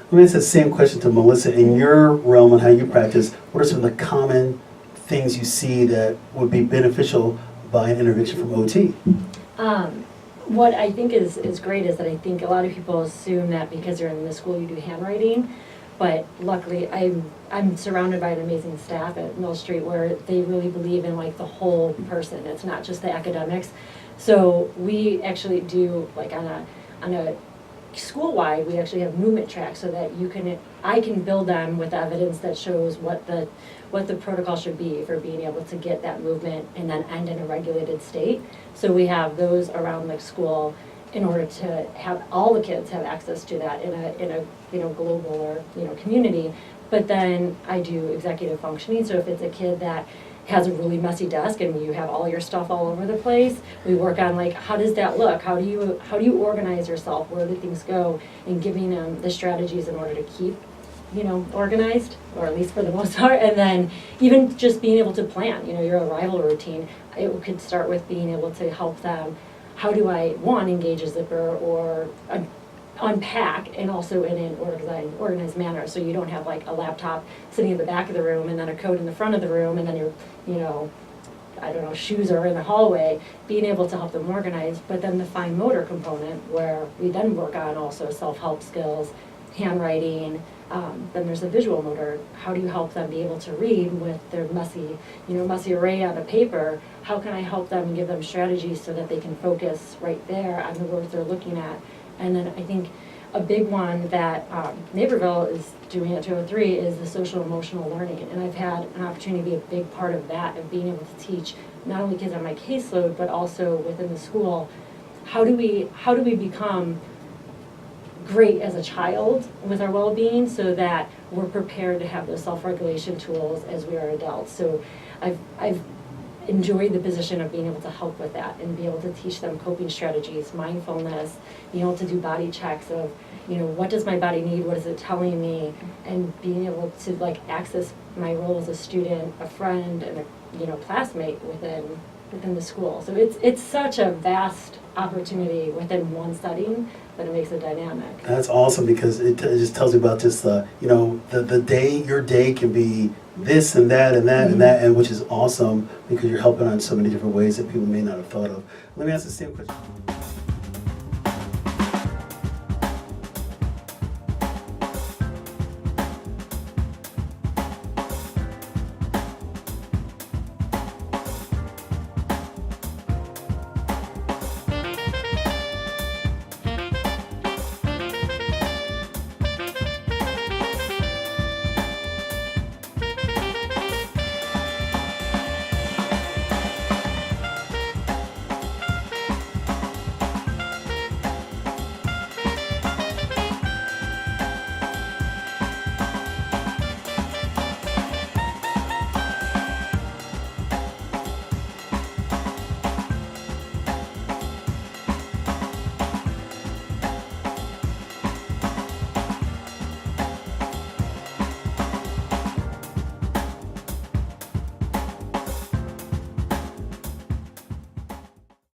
Let me ask the same question to Melissa. In your realm and how you practice, what are some of the common things you see that would be beneficial by an intervention from OT? What I think is great is that I think a lot of people assume that because you're in the school you do handwriting, but luckily I'm surrounded by an amazing staff at Mill Street where they really believe in like the whole person. It's not just the academics. So we actually do like on a school-wide, we actually have movement tracks so that I can build them with evidence that shows what the protocol should be for being able to get that movement and then end in a regulated state. So we have those around the school in order to have all the kids have access to that in a global or community. But then I do executive functioning. So if it's a kid that has a really messy desk and you have all your stuff all over the place, we work on like how does that look? How do you organize yourself? Where do things go? And giving them the strategies in order to keep organized, or at least for the most part. And then even just being able to plan your arrival routine. It could start with being able to help them. How do I engage a zipper or unpack, and also in an organized manner, so you don't have like a laptop sitting in the back of the room and then a coat in the front of the room and then your shoes are in the hallway. Being able to help them organize, but then the fine motor component where we then work on also self-help skills, handwriting. Then there's a visual motor. How do you help them be able to read with their messy array on a paper? How can I help them and give them strategies so that they can focus right there on the words they're looking at? And then I think a big one that Naperville is doing at 203 is the social emotional learning. And I've had an opportunity to be a big part of that, of being able to teach not only kids on my caseload, but also within the school. How do we become great as a child with our well-being so that we're prepared to have those self-regulation tools as we are adults? So I've enjoyed the position of being able to help with that and be able to teach them coping strategies, mindfulness, being able to do body checks of, what does my body need, what is it telling me, and being able to like access my role as a student, a friend, and a classmate within the school. So it's such a vast opportunity within one setting that it makes it dynamic. That's awesome, because it just tells you about just the day, your day can be this and that and that and that, and which is awesome because you're helping on so many different ways that people may not have thought of. Let me ask the same question.